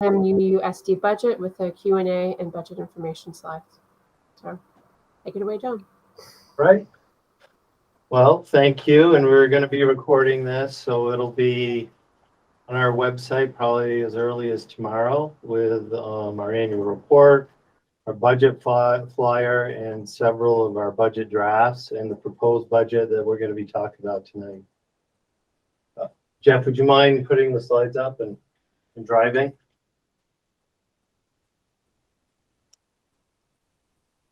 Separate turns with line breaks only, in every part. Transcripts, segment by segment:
MMUUSD budget with a Q&A and budget information slides. So take it away, John.
Right. Well, thank you. And we're going to be recording this, so it'll be on our website probably as early as tomorrow with our annual report, our budget flyer, and several of our budget drafts and the proposed budget that we're going to be talking about tonight. Jeff, would you mind putting the slides up and driving?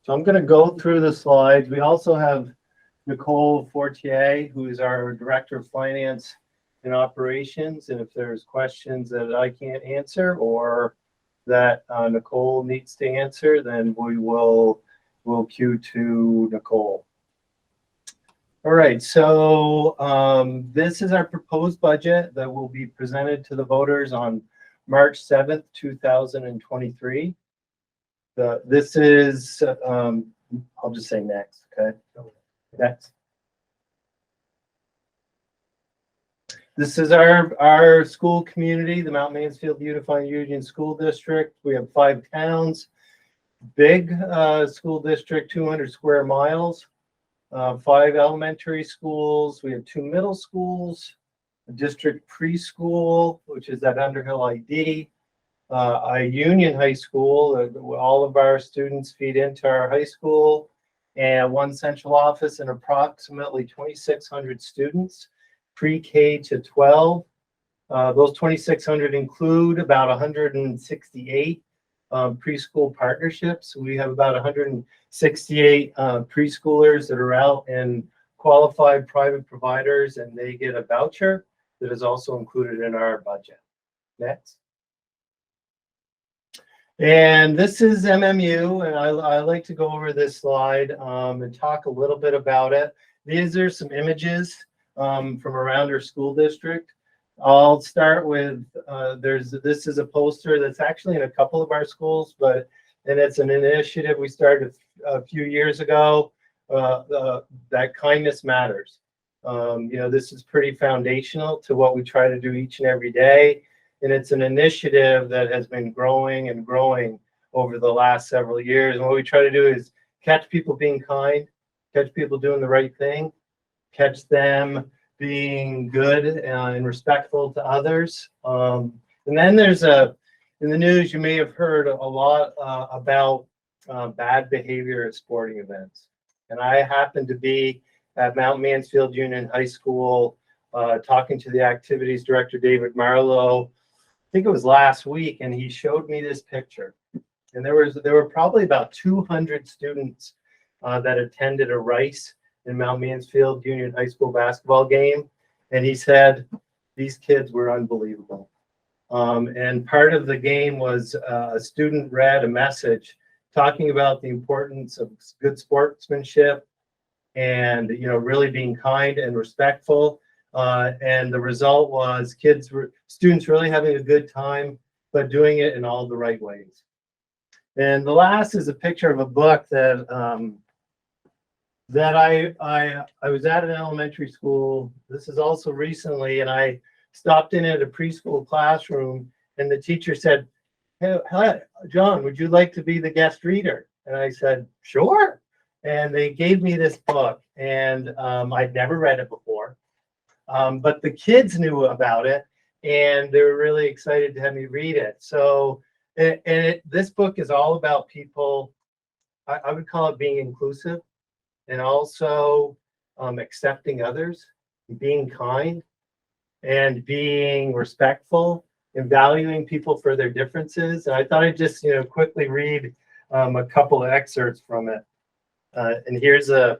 So I'm going to go through the slides. We also have Nicole Fortier, who is our Director of Finance and Operations. And if there's questions that I can't answer or that Nicole needs to answer, then we'll cue to Nicole. All right, so this is our proposed budget that will be presented to the voters on March 7th, 2023. This is, I'll just say next, okay? Next. This is our school community, the Mount Mansfield Unified Union School District. We have 5 towns, big school district, 200 square miles, 5 elementary schools. We have 2 middle schools, a district preschool, which is at Underhill ID, a union high school. All of our students feed into our high school, and 1 central office and approximately 2,600 students, pre-K to 12. Those 2,600 include about 168 preschool partnerships. We have about 168 preschoolers that are out in qualified private providers, and they get a voucher that is also included in our budget. Next. And this is MMU, and I like to go over this slide and talk a little bit about it. These are some images from around our school district. I'll start with, this is a poster that's actually in a couple of our schools, and it's an initiative we started a few years ago, that kindness matters. You know, this is pretty foundational to what we try to do each and every day. And it's an initiative that has been growing and growing over the last several years. And what we try to do is catch people being kind, catch people doing the right thing, catch them being good and respectful to others. And then there's in the news, you may have heard a lot about bad behavior at sporting events. And I happened to be at Mount Mansfield Union High School talking to the activities director, David Marlowe. I think it was last week, and he showed me this picture. And there were probably about 200 students that attended a Rice in Mount Mansfield Union High School basketball game. And he said, these kids were unbelievable. And part of the game was a student read a message talking about the importance of good sportsmanship and, you know, really being kind and respectful. And the result was students really having a good time, but doing it in all the right ways. And the last is a picture of a book that I was at an elementary school. This is also recently, and I stopped in at a preschool classroom, and the teacher said, "Hey, John, would you like to be the guest reader?" And I said, "Sure." And they gave me this book, and I'd never read it before. But the kids knew about it, and they were really excited to have me read it. So, this book is all about people, I would call it being inclusive, and also accepting others, being kind, and being respectful, and valuing people for their differences. And I thought I'd just, you know, quickly read a couple of excerpts from it. And here's the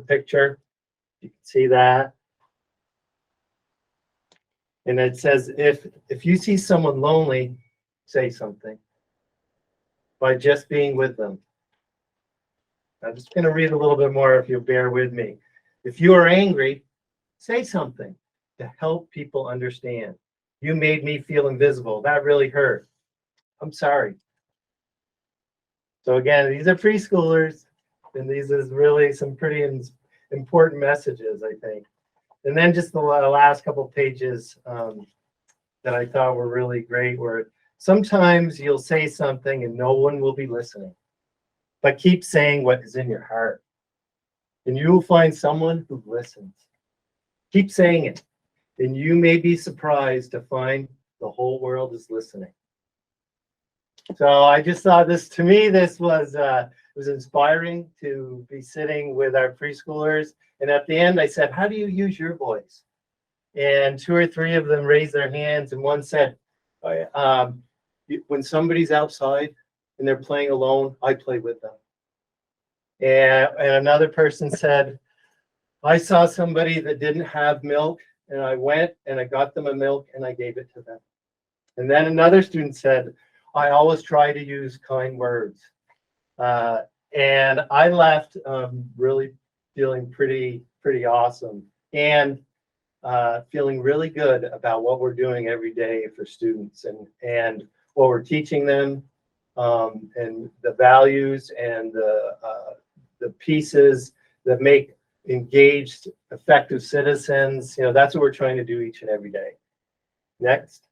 picture. You can see that. And it says, if you see someone lonely, say something by just being with them. I'm just going to read a little bit more if you'll bear with me. If you are angry, say something to help people understand. You made me feel invisible. That really hurt. I'm sorry. So again, these are preschoolers, and these is really some pretty important messages, I think. And then just the last couple of pages that I thought were really great were Sometimes you'll say something and no one will be listening, but keep saying what is in your heart, and you will find someone who listens. Keep saying it, and you may be surprised to find the whole world is listening. So I just thought this, to me, this was inspiring to be sitting with our preschoolers. And at the end, I said, how do you use your voice? And 2 or 3 of them raised their hands, and one said, when somebody's outside and they're playing alone, I play with them. And another person said, I saw somebody that didn't have milk, and I went and I got them a milk and I gave it to them. And then another student said, I always try to use kind words. And I left really feeling pretty awesome, and feeling really good about what we're doing every day for students, and what we're teaching them, and the values and the pieces that make engaged, effective citizens. You know, that's what we're trying to do each and every day. Next.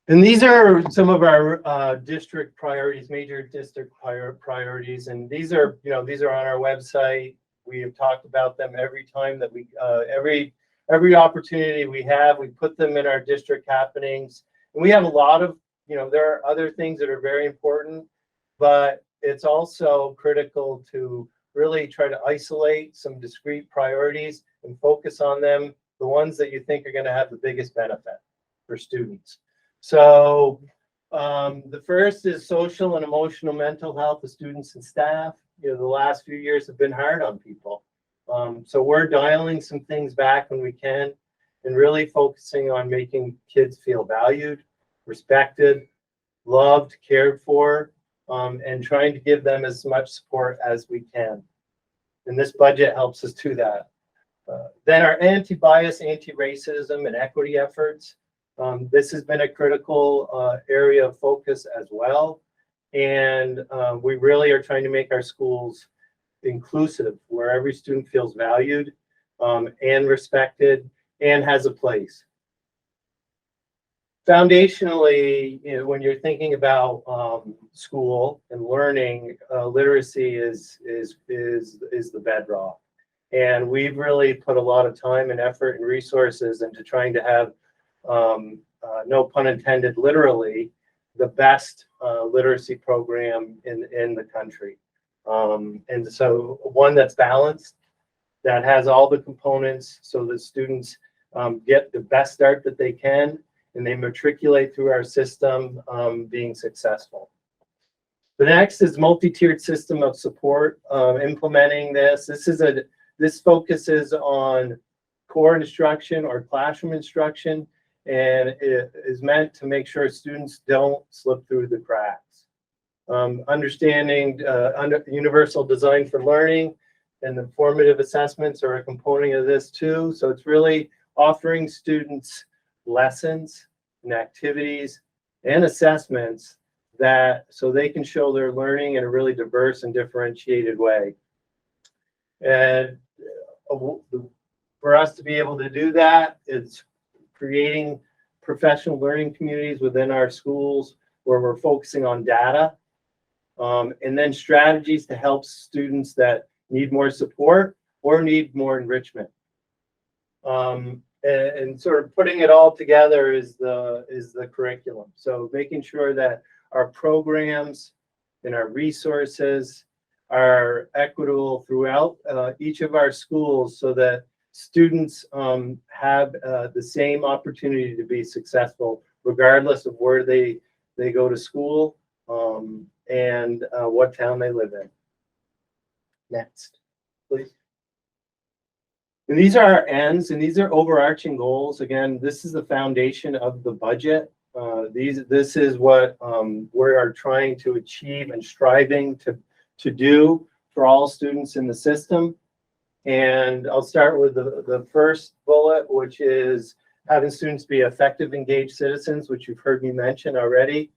And these are some of our district priorities, major district priorities, and these are, you know, these are on our website. We have talked about them every time that we, every opportunity we have, we put them in our district happenings. And we have a lot of, you know, there are other things that are very important, but it's also critical to really try to isolate some discrete priorities and focus on them, the ones that you think are going to have the biggest benefit for students. So the first is social and emotional mental health of students and staff. You know, the last few years have been hard on people. So we're dialing some things back when we can, and really focusing on making kids feel valued, respected, loved, cared for, and trying to give them as much support as we can. And this budget helps us do that. Then our anti-bias, anti-racism, and equity efforts. This has been a critical area of focus as well. And we really are trying to make our schools inclusive, where every student feels valued and respected and has a place. Foundationally, you know, when you're thinking about school and learning, literacy is the bedrock. And we've really put a lot of time and effort and resources into trying to have, no pun intended, literally, the best literacy program in the country. And so one that's balanced, that has all the components so that students get the best start that they can, and they matriculate through our system being successful. The next is multi-tiered system of support. Implementing this. This focuses on core instruction or classroom instruction, and it is meant to make sure students don't slip through the cracks. Understanding universal design for learning and the formative assessments are a component of this too. So it's really offering students lessons and activities and assessments that so they can show their learning in a really diverse and differentiated way. And for us to be able to do that, it's creating professional learning communities within our schools where we're focusing on data, and then strategies to help students that need more support or need more enrichment. And sort of putting it all together is the curriculum. So making sure that our programs and our resources are equitable throughout each of our schools so that students have the same opportunity to be successful regardless of where they go to school and what town they live in. Next, please. And these are our ends, and these are overarching goals. Again, this is the foundation of the budget. This is what we are trying to achieve and striving to do for all students in the system. And I'll start with the first bullet, which is having students be effective, engaged citizens, which you've heard me mention already,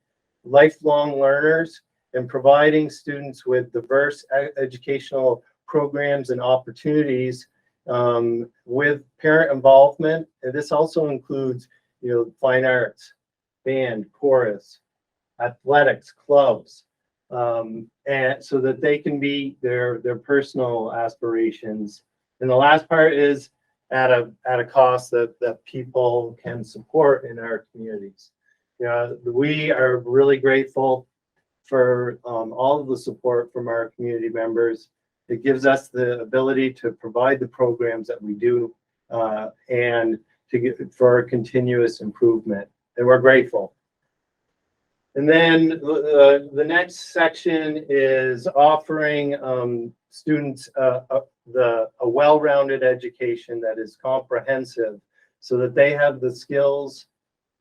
lifelong learners, and providing students with diverse educational programs and opportunities with parent involvement. And this also includes, fine arts, band, chorus, athletics, clubs, and so that they can meet their personal aspirations. And the last part is at a cost that people can support in our communities. We are really grateful for all of the support from our community members. It gives us the ability to provide the programs that we do and to get for continuous improvement. And we're grateful. And then the next section is offering students a well-rounded education that is comprehensive so that they have the skills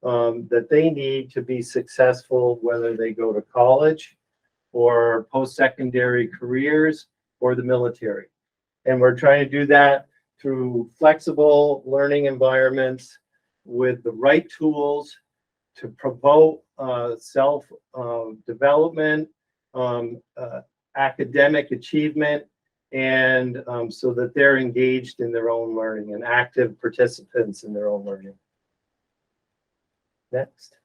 that they need to be successful, whether they go to college or post-secondary careers or the military. And we're trying to do that through flexible learning environments with the right tools to promote self-development, academic achievement, and so that they're engaged in their own learning and active participants in their own learning. Next.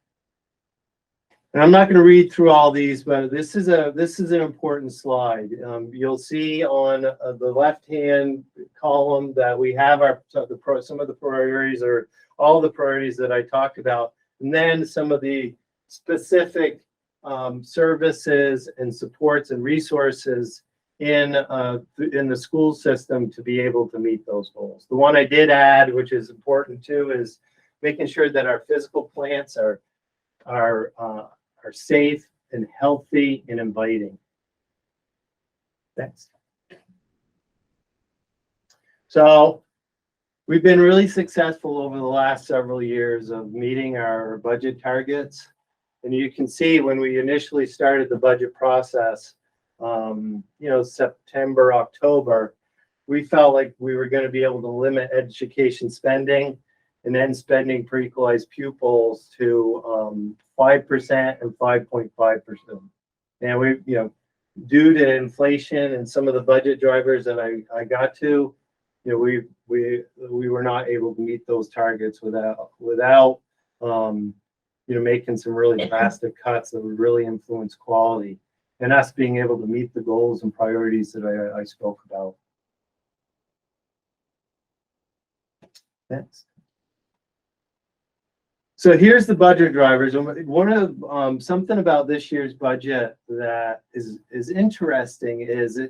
And I'm not going to read through all these, but this is an important slide. You'll see on the left-hand column that we have some of the priorities, or all the priorities that I talked about, and then some of the specific services and supports and resources in the school system to be able to meet those goals. The one I did add, which is important too, is making sure that our physical plants are safe and healthy and inviting. Next. So we've been really successful over the last several years of meeting our budget targets. And you can see when we initially started the budget process, September, October, we felt like we were going to be able to limit education spending and then spending per equalized pupils to 5% and 5.5%. And we, due to inflation and some of the budget drivers that I got to, we were not able to meet those targets without making some really drastic cuts that would really influence quality and us being able to meet the goals and priorities that I spoke about. Next. So here's the budget drivers. One of something about this year's budget that is interesting is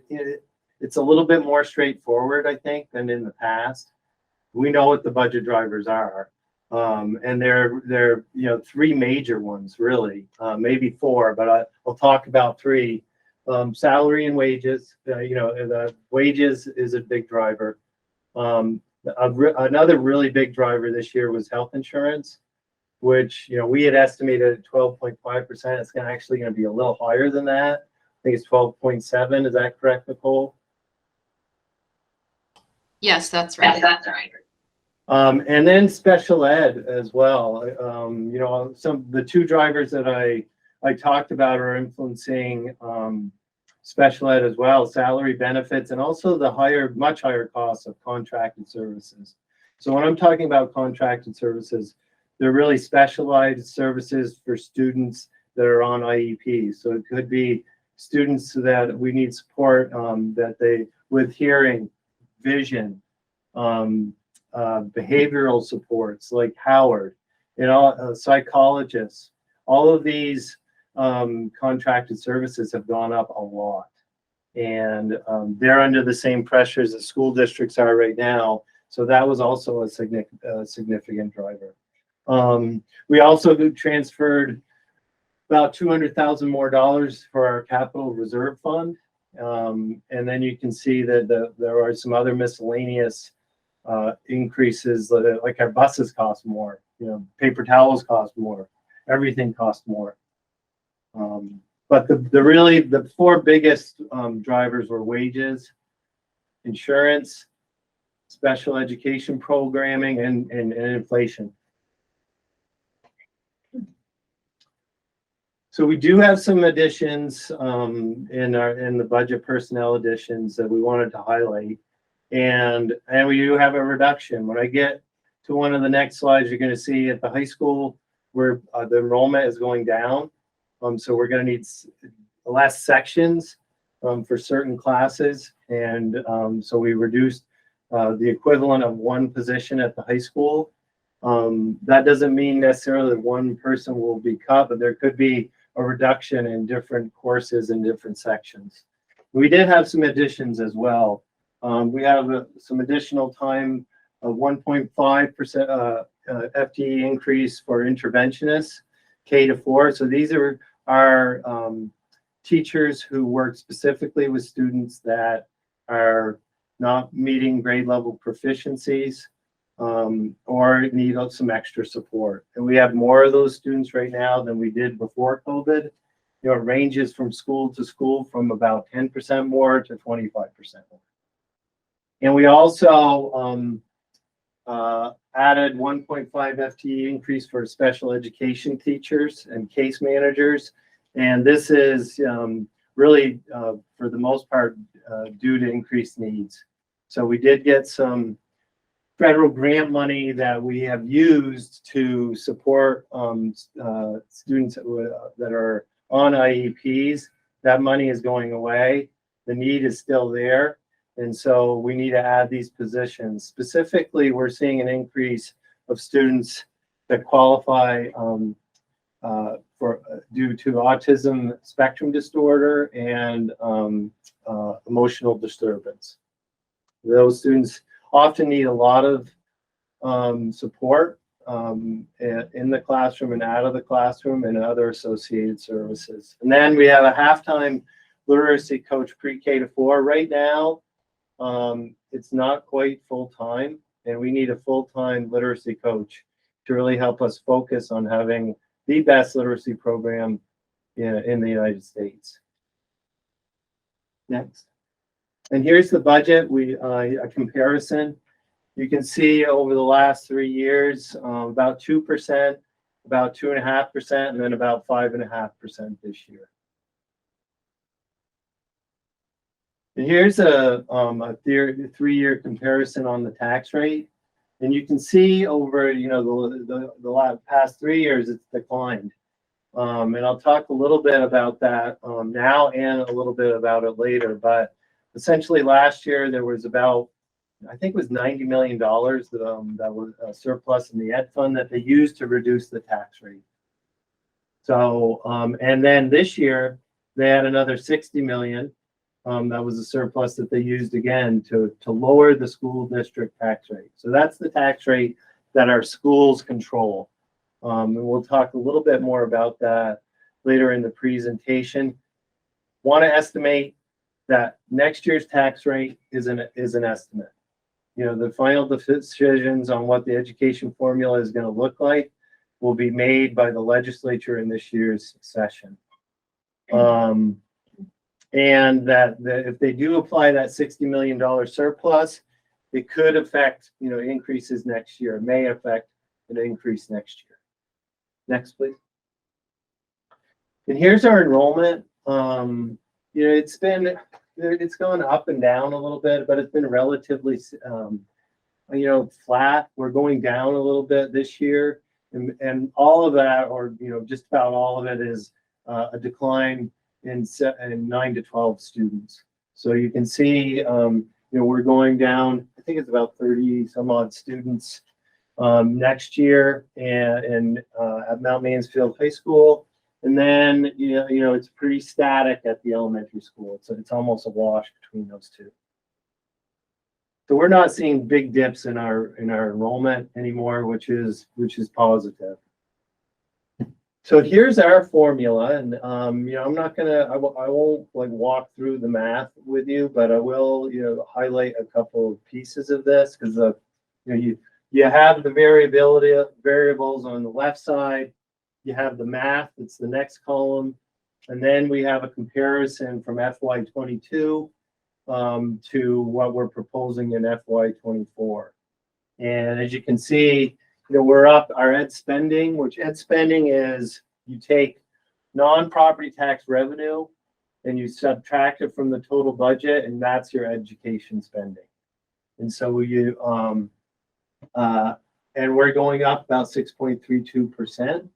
it's a little bit more straightforward, I think, than in the past. We know what the budget drivers are, and they're three major ones, really, maybe four, but I'll talk about three. Salary and wages. The wages is a big driver. Another really big driver this year was health insurance, which we had estimated at 12.5%. It's actually going to be a little higher than that. I think it's 12.7. Is that correct, Nicole?
Yes, that's right. That's right.
And then special ed as well. The two drivers that I talked about are influencing special ed as well: salary, benefits, and also the much higher costs of contracted services. So when I'm talking about contracted services, they're really specialized services for students that are on IEPs. So it could be students that we need support with hearing, vision, behavioral supports like Howard, psychologists. All of these contracted services have gone up a lot, and they're under the same pressures that school districts are right now. So that was also a significant driver. We also transferred about $200,000 more for our capital reserve fund. And then you can see that there are some other miscellaneous increases, like our buses cost more, paper towels cost more, everything costs more. But the four biggest drivers were wages, insurance, special education programming, and inflation. So we do have some additions in the budget personnel additions that we wanted to highlight, and we do have a reduction. When I get to one of the next slides, you're going to see at the high school where the enrollment is going down. So we're going to need less sections for certain classes. And so we reduced the equivalent of one position at the high school. That doesn't mean necessarily that one person will be cut, but there could be a reduction in different courses in different sections. We did have some additions as well. We have some additional time of 1.5% FTE increase for interventionists, K to 4. So these are our teachers who work specifically with students that are not meeting grade level proficiencies or need some extra support. And we have more of those students right now than we did before COVID. You know, it ranges from school to school from about 10% more to 25% more. And we also added 1.5 FTE increase for special education teachers and case managers. And this is really, for the most part, due to increased needs. So we did get some federal grant money that we have used to support students that are on IEPs. That money is going away. The need is still there. And so we need to add these positions. Specifically, we're seeing an increase of students that qualify due to autism spectrum disorder and emotional disturbance. Those students often need a lot of support in the classroom and out of the classroom and other associated services. And then we have a halftime literacy coach pre-K to 4. Right now, it's not quite full-time, and we need a full-time literacy coach to really help us focus on having the best literacy program in the United States. Next. And here's the budget, a comparison. You can see over the last 3 years, about 2%, about 2.5%, and then about 5.5% this year. And here's a 3-year comparison on the tax rate. And you can see over, the past 3 years, it's declined. And I'll talk a little bit about that now and a little bit about it later. But essentially last year, there was about, I think it was $90 million that was a surplus in the ed fund that they used to reduce the tax rate. So, and then this year, they had another $60 million. That was a surplus that they used again to lower the school district tax rate. So that's the tax rate that our schools control. And we'll talk a little bit more about that later in the presentation. Want to estimate that next year's tax rate is an estimate. The final decisions on what the education formula is going to look like will be made by the legislature in this year's session. And that if they do apply that $60 million surplus, it could affect, increases next year. It may affect an increase next year. Next, please. And here's our enrollment. It's gone up and down a little bit, but it's been relatively, flat. We're going down a little bit this year, and all of that, or just about all of it, is a decline in 9 to 12 students. So you can see, we're going down. I think it's about 30 some odd students next year, and at Mount Mansfield High School. And then, it's pretty static at the elementary school. So it's almost a wash between those two. So we're not seeing big dips in our enrollment anymore, which is positive. So here's our formula, and I'm not gonna, I won't walk through the math with you, but I will, highlight a couple of pieces of this because you have the variables on the left side. You have the math, it's the next column. And then we have a comparison from FY22 to what we're proposing in FY24. And as you can see, we're up our ed spending, which ed spending is you take non-property tax revenue and you subtract it from the total budget, and that's your education spending. And so and we're going up about 6.32%.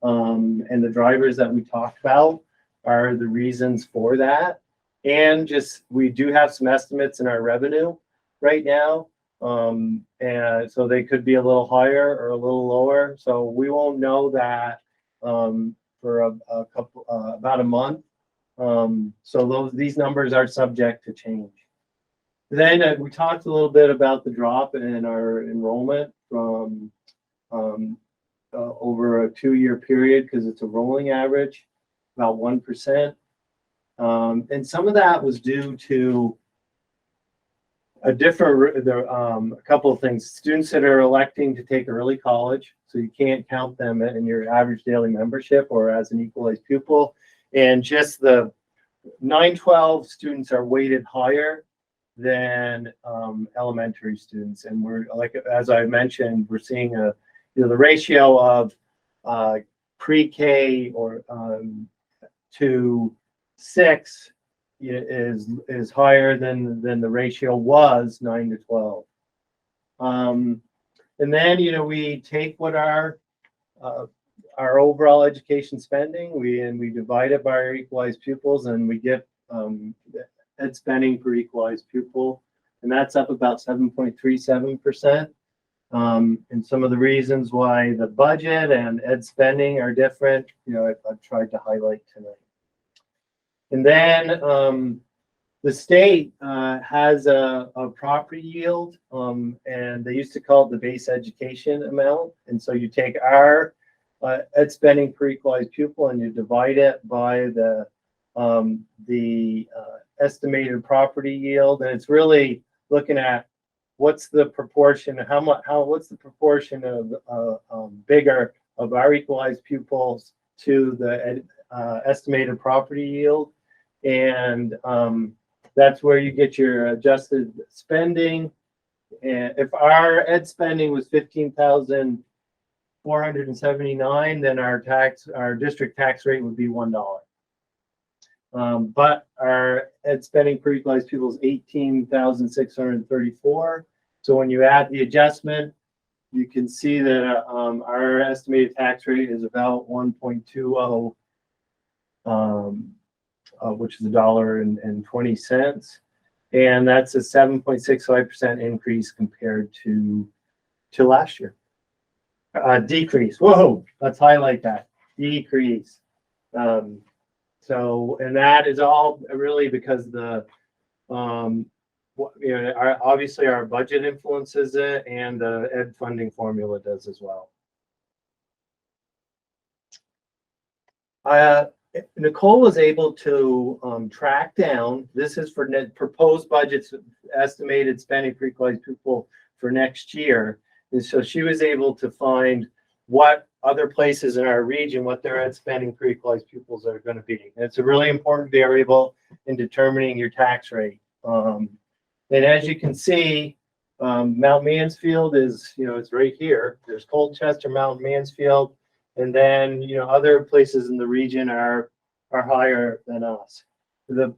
and the drivers that we talked about are the reasons for that. And just, we do have some estimates in our revenue right now. And so they could be a little higher or a little lower. So we won't know that for a couple, about a month. So these numbers are subject to change. Then we talked a little bit about the drop in our enrollment from over a 2-year period, because it's a rolling average, about 1%. And some of that was due to a couple of things. Students that are electing to take early college, so you can't count them in your average daily membership or as an equalized pupil. And just the 9-12 students are weighted higher than elementary students. And we're, like, as I mentioned, we're seeing the ratio of pre-K or to 6 is higher than the ratio was 9-12. And then we take what our overall education spending, we divide it by our equalized pupils, and we get ed spending per equalized pupil, and that's up about 7.37%. And some of the reasons why the budget and ed spending are different, I've tried to highlight tonight. And then the state has a property yield, and they used to call it the base education amount. And so you take our ed spending per equalized pupil and you divide it by the estimated property yield, and it's really looking at what's the proportion, what's the proportion of bigger of our equalized pupils to the estimated property yield. And that's where you get your adjusted spending. And if our ed spending was $15,479, then our district tax rate would be $1. But our ed spending per equalized pupil is $18,634. So when you add the adjustment, you can see that our estimated tax rate is about 1.20, which is $1.20, and that's a 7.65% increase compared to last year. Decrease. Whoa, let's highlight that. Decrease. So, and that is all really because obviously our budget influences it, and the ed funding formula does as well. Nicole was able to track down, this is for proposed budgets, estimated spending per equalized pupil for next year. And so she was able to find what other places in our region, what their ed spending per equalized pupils are going to be. And it's a really important variable in determining your tax rate. And as you can see, Mount Mansfield is, it's right here. There's Colchester, Mount Mansfield, and then, other places in the region are higher than us. The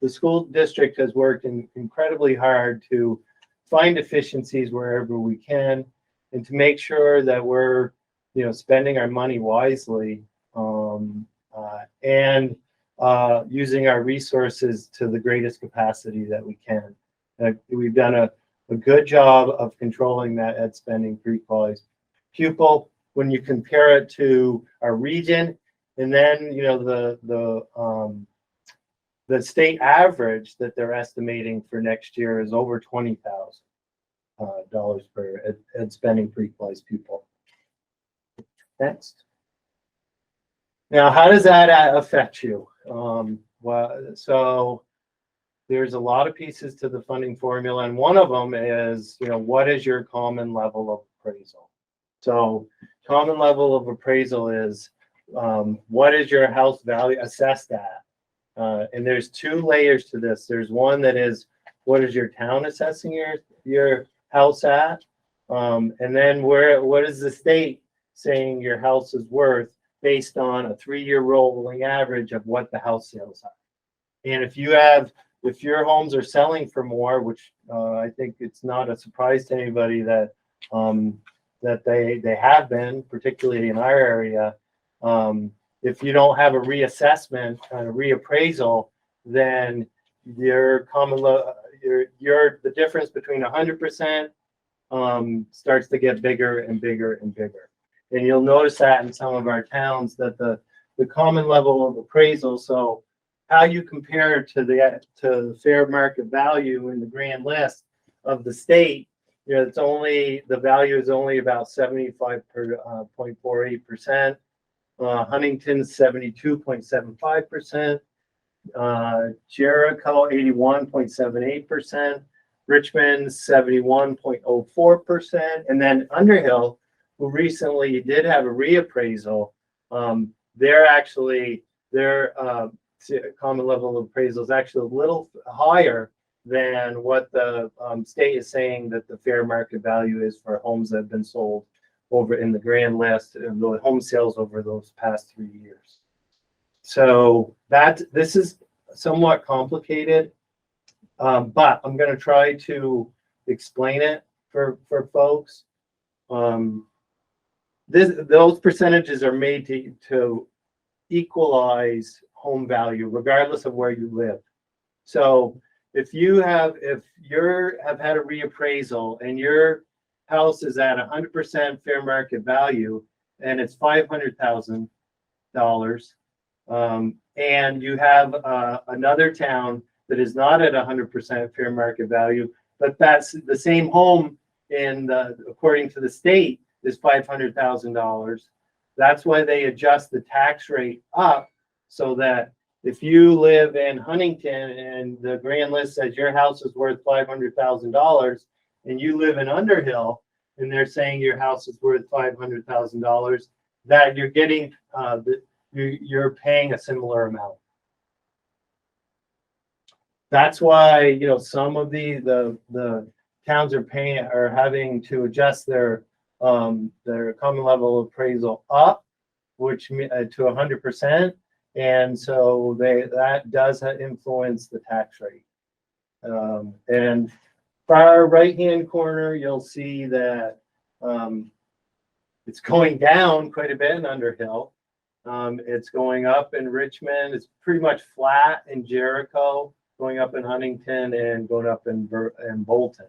school district has worked incredibly hard to find efficiencies wherever we can, and to make sure that we're, spending our money wisely, and using our resources to the greatest capacity that we can. We've done a good job of controlling that ed spending per equalized pupil when you compare it to our region. And then, the state average that they're estimating for next year is over $20,000 per ed spending per equalized pupil. Next. Now, how does that affect you? So there's a lot of pieces to the funding formula, and one of them is, what is your common level of appraisal? So common level of appraisal is what is your house value assessed at? And there's 2 layers to this. There's one that is, what is your town assessing your house at? And then what is the state saying your house is worth based on a 3-year rolling average of what the house sales are? And if your homes are selling for more, which I think it's not a surprise to anybody that they have been, particularly in our area, If you don't have a reassessment, a reappraisal, then your the difference between 100% starts to get bigger and bigger and bigger. And you'll notice that in some of our towns that the common level of appraisal, so how you compare to the fair market value in the grand list of the state, it's only, the value is only about 75.48%. Huntington's 72.75%. Jericho 81.78%. Richmond 71.04%. And then Underhill, who recently did have a reappraisal, their common level of appraisal is actually a little higher than what the state is saying that the fair market value is for homes that have been sold over in the grand list of the home sales over those past 3 years. So this is somewhat complicated, but I'm going to try to explain it for folks. Those percentages are made to equalize home value regardless of where you live. So if you have had a reappraisal and your house is at 100% fair market value and it's $500,000, and you have another town that is not at 100% fair market value, but that's the same home according to the state is $500,000. That's why they adjust the tax rate up, so that if you live in Huntington and the grand list says your house is worth $500,000 and you live in Underhill and they're saying your house is worth $500,000, that you're getting you're paying a similar amount. That's why some of the towns are having to adjust their common level appraisal up, which to 100%, and so that does influence the tax rate. And far right hand corner, you'll see that it's going down quite a bit in Underhill. It's going up in Richmond. It's pretty much flat in Jericho, going up in Huntington, and going up in Bolton.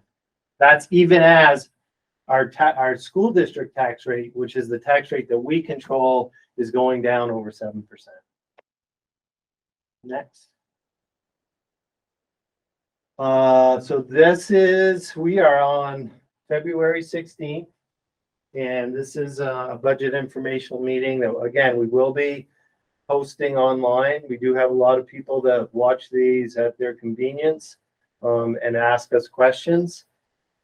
That's even as our school district tax rate, which is the tax rate that we control, is going down over 7%. Next. So we are on February 16th, and this is a budget informational meeting that, again, we will be posting online. We do have a lot of people that watch these at their convenience and ask us questions.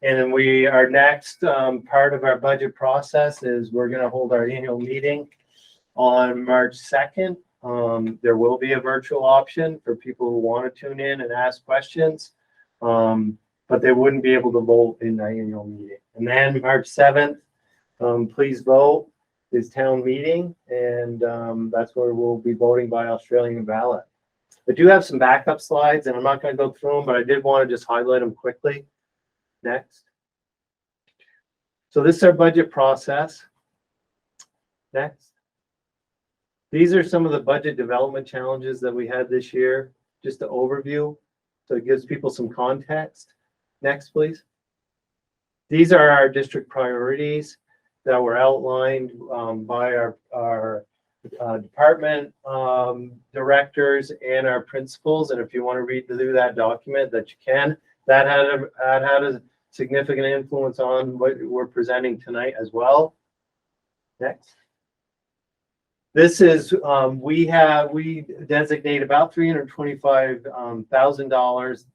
And then our next part of our budget process is we're going to hold our annual meeting on March 2nd. There will be a virtual option for people who want to tune in and ask questions, but they wouldn't be able to vote in the annual meeting. And then March 7th, please vote, is town meeting, and that's where we'll be voting by Australian ballot. I do have some backup slides, and I'm not going to go through them, but I did want to just highlight them quickly. Next. So this is our budget process. Next. These are some of the budget development challenges that we had this year, just an overview, so it gives people some context. Next, please. These are our district priorities that were outlined by our department directors and our principals. And if you want to read through that document, that you can. That had a significant influence on what we're presenting tonight as well. Next. This is we designate about $325,000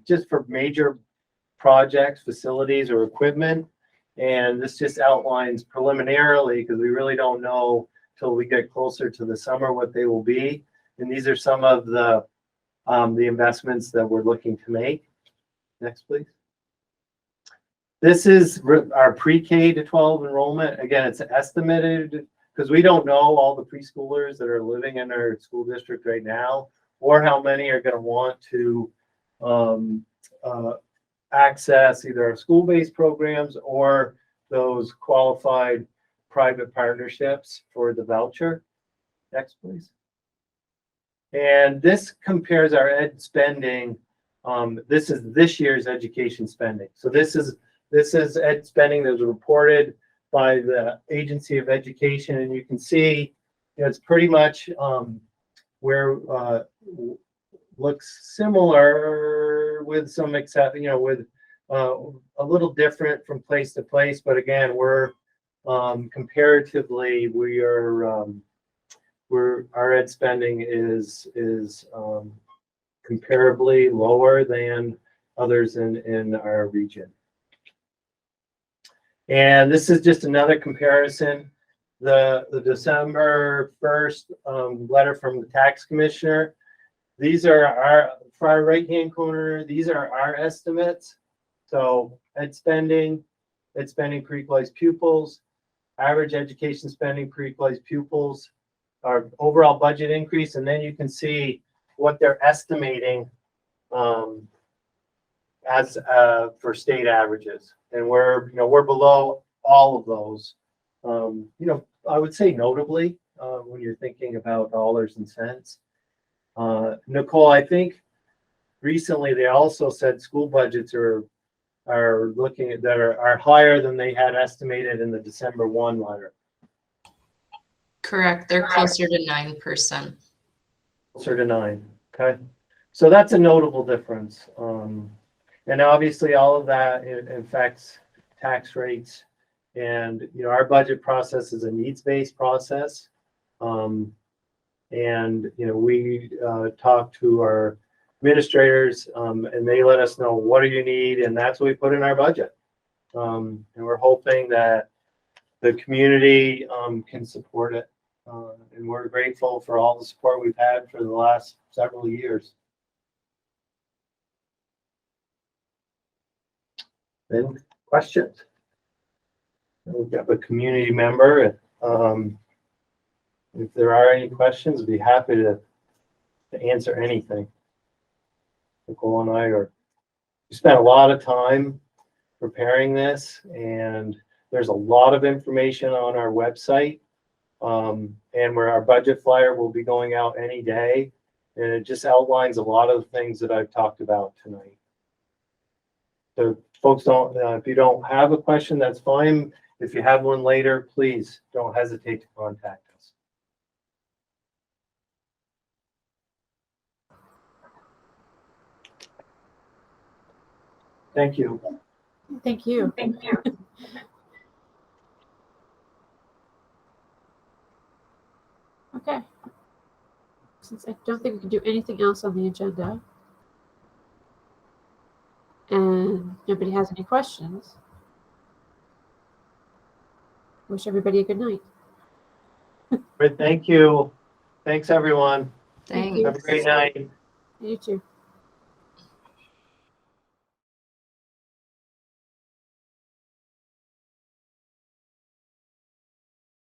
just for major projects, facilities, or equipment. And this just outlines preliminarily, because we really don't know till we get closer to the summer what they will be. And these are some of the investments that we're looking to make. Next, please. This is our pre-K to 12 enrollment. Again, it's estimated because we don't know all the preschoolers that are living in our school district right now, or how many are going to want to access either our school-based programs or those qualified private partnerships for the voucher. Next, please. And this compares our ed spending. This is this year's education spending. So this is ed spending that was reported by the Agency of Education, and you can see it's pretty much where looks similar with some with a little different from place to place. But again, we're comparatively our ed spending is comparably lower than others in our region. And this is just another comparison. The December 1st letter from the tax commissioner. These are our, for our right-hand corner, these are our estimates. So ed spending per equalized pupils, average education spending per equalized pupils, our overall budget increase, and then you can see what they're estimating as for state averages, and we're below all of those. I would say notably when you're thinking about dollars and cents. Nicole, I think recently they also said school budgets are looking at that are higher than they had estimated in the December 1 letter.
Correct. They're closer to 9%.
Closer to 9. Okay, so that's a notable difference. And obviously all of that affects tax rates. And our budget process is a needs-based process. And we talk to our administrators, and they let us know what do you need, and that's what we put in our budget. And we're hoping that the community can support it. And we're grateful for all the support we've had for the last several years. Any questions? We've got a community member. If there are any questions, I'd be happy to answer anything. Nicole and I we spent a lot of time preparing this, and there's a lot of information on our website, and where our budget flyer will be going out any day, and it just outlines a lot of the things that I've talked about tonight. So folks, if you don't have a question, that's fine. If you have one later, please don't hesitate to contact us. Thank you.
Thank you.
Thank you.
Okay. Since I don't think we can do anything else on the agenda, and nobody has any questions, wish everybody a good night.
Great, thank you. Thanks, everyone.
Thank
Thanks.
you.
Have a great night.
You too.